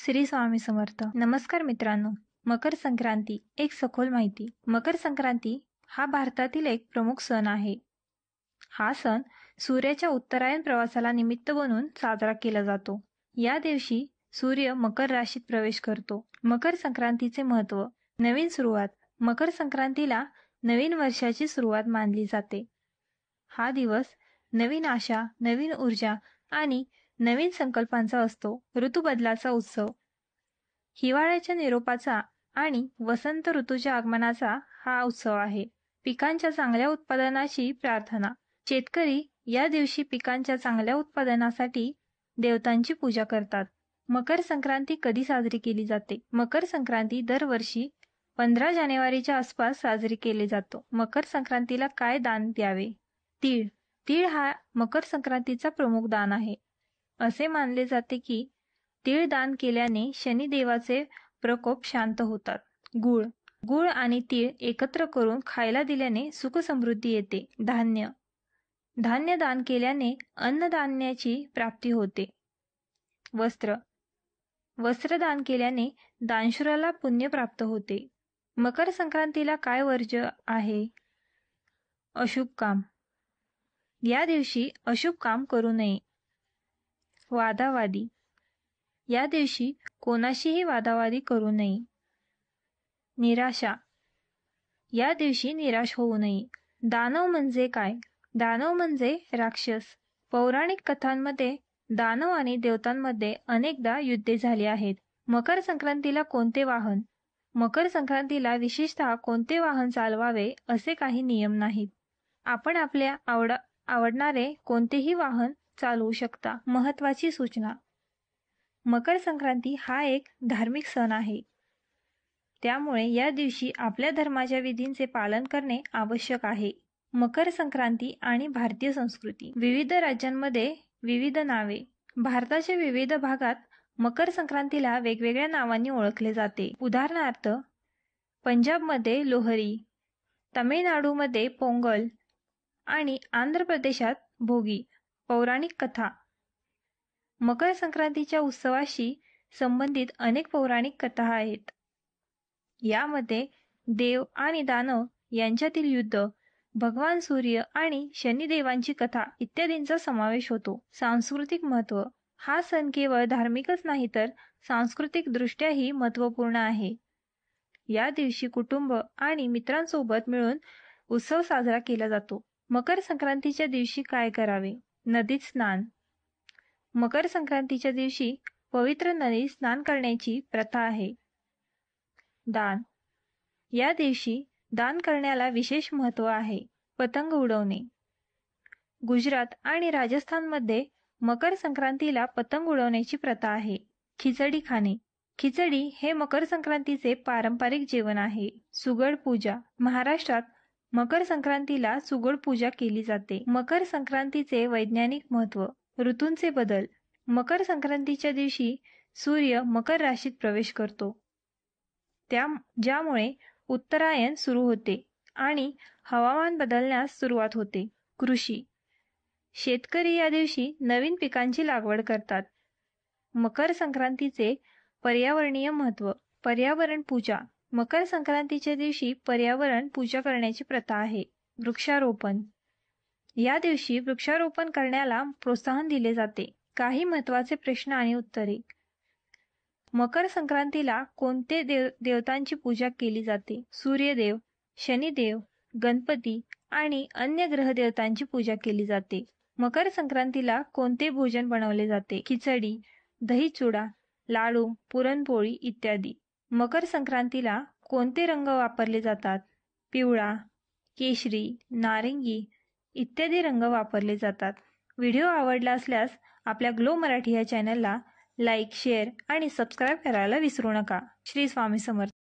श्री स्वामी समर्थ. नमस्कार मित्रांनो. मकर संक्रांती एक सखोल माहिती. मकर संक्रांती हा भारतातील एक प्रमुख सण आहे. हा सण सूर्याच्या उत्तरायण प्रवासाला निमित्त बनून साजरा केला जातो. या दिवशी सूर्य मकर राशीत प्रवेश करतो. मकर संक्रांतीचे महत्त्व. नवीन सुरुवात. मकर संक्रांतीला नवीन वर्षाची सुरुवात मानली जाते. हा दिवस नवीन आशा, नवीन ऊर्जा आणि नवीन संकल्पांचा असतो. ऋतुबदलाचा उत्सव. हिवाळ्याच्या निरोपाचा आणि वसंत ऋतूच्या आगमनाचा हा उत्सव आहे. पिकांच्या चांगल्या उत्पादनाची प्रार्थना. शेतकरी या दिवशी पिकांच्या चांगल्या उत्पादनासाठी देवतांची पूजा करतात. मकर संक्रांती कधी साजरी केली जाते? मकर संक्रांती दरवर्षी 15 जानेवारीच्या आसपास साजरी केली जातो. मकर संक्रांतीला काय दान द्यावे? तीळ. तीळ हा मकर संक्रांतीचा प्रमुख दान आहे. असे मानले जाते की तीळ दान केल्याने शनिदेवाचे प्रकोप शांत होतात. गूळ. गूळ आणि तीळ एकत्र करून खायला दिल्याने सुख समृद्धी येते. धान्य. धान्य दान केल्याने अन्नधान्याची प्राप्ती होते. वस्त्र. वस्त्र दान केल्याने दानशूराला पुण्य प्राप्त होते. मकर संक्रांतीला काय वर्ज्य आहे? अशुभ काम. या दिवशी अशुभ काम करू नये. वादावादी. या दिवशी कोणाशीही वादावादी करू नये. निराशा. या दिवशी निराश होऊ नये. दानव म्हणजे काय? दानव म्हणजे राक्षस. पौराणिक कथांमध्ये दानव आणि देवतांमध्ये अनेकदा युद्धे झाली आहेत. मकर संक्रांतीला कोणते वाहन? मकर संक्रांतीला विशेषतः कोणते वाहन चालवावे असे काही नियम नाहीत. आपण आपल्या आवडणारे कोणतेही वाहन चालवू शकता. महत्त्वाची सूचना. मकर संक्रांती हा एक धार्मिक सण आहे. त्यामुळे या दिवशी आपल्या धर्माच्या विधींचे पालन करणे आवश्यक आहे. मकर संक्रांती आणि भारतीय संस्कृती. विविध राज्यांमध्ये विविध नावे. भारताच्या विविध भागात मकर संक्रांतीला वेगवेगळ्या नावांनी ओळखले जाते. उदाहरणार्थ, पंजाबमध्ये लोहरी, तामिळनाडूमध्ये पोंगल आणि आंध्र प्रदेशात भोगी. पौराणिक कथा. मकर संक्रांतीच्या उत्सवाशी संबंधित अनेक पौराणिक कथा आहेत. यामध्ये देव आणि दानव यांच्यातील युद्ध, भगवान सूर्य आणि शनिदेवांची कथा इत्यादींचा समावेश होतो. सांस्कृतिक महत्त्व. हा सण केवळ धार्मिकच नाही तर सांस्कृतिक दृष्ट्याही महत्त्वपूर्ण आहे. या दिवशी कुटुंब आणि मित्रांसोबत मिळून उत्सव साजरा केला जातो. मकर संक्रांतीच्या दिवशी काय करावे? नदीत स्नान. मकर संक्रांतीच्या दिवशी पवित्र नदीत स्नान करण्याची प्रथा आहे. दान. या दिवशी दान करण्याला विशेष महत्त्व आहे. पतंग उडवणे. गुजरात आणि राजस्थानमध्ये मकर संक्रांतीला पतंग उडवण्याची प्रथा आहे. खिचडी खाणे. खिचडी हे मकर संक्रांतीचे पारंपरिक जेवण आहे. सुगड पूजा. महाराष्ट्रात मकर संक्रांतीला सुगड पूजा केली जाते. मकर संक्रांतीचे वैज्ञानिक महत्त्व. ऋतूंचे बदल. मकर संक्रांतीच्या दिवशी सूर्य मकर राशीत प्रवेश करतो. ज्यामुळे उत्तरायण सुरू होते आणि हवामान बदलण्यास सुरुवात होते. कृषी. शेतकरी या दिवशी नवीन पिकांची लागवड करतात. मकर संक्रांतीचे पर्यावरणीय महत्त्व. पर्यावरण पूजा. मकर संक्रांतीच्या दिवशी पर्यावरण पूजा करण्याची प्रथा आहे. वृक्षारोपण. या दिवशी वृक्षारोपण करण्याला प्रोत्साहन दिले जाते. काही महत्त्वाचे प्रश्न आणि उत्तरे. मकर संक्रांतीला कोणते देवतांची पूजा केली जाते? सूर्यदेव, शनिदेव, गणपती आणि अन्य ग्रहदेवतांची पूजा केली जाते. मकर संक्रांतीला कोणते भोजन बनवले जाते? खिचडी, दही चिवडा, लाडू, पुरणपोळी इत्यादी. मकर संक्रांतीला कोणते रंग वापरले जातात? पिवळा, केशरी, नारिंगी इत्यादी रंग वापरले जातात. व्हिडिओ आवडला असल्यास आपल्या ग्लो मराठी या चॅनलला लाईक, शेअर आणि सबस्क्राईब करायला विसरू नका. श्री स्वामी समर्थ.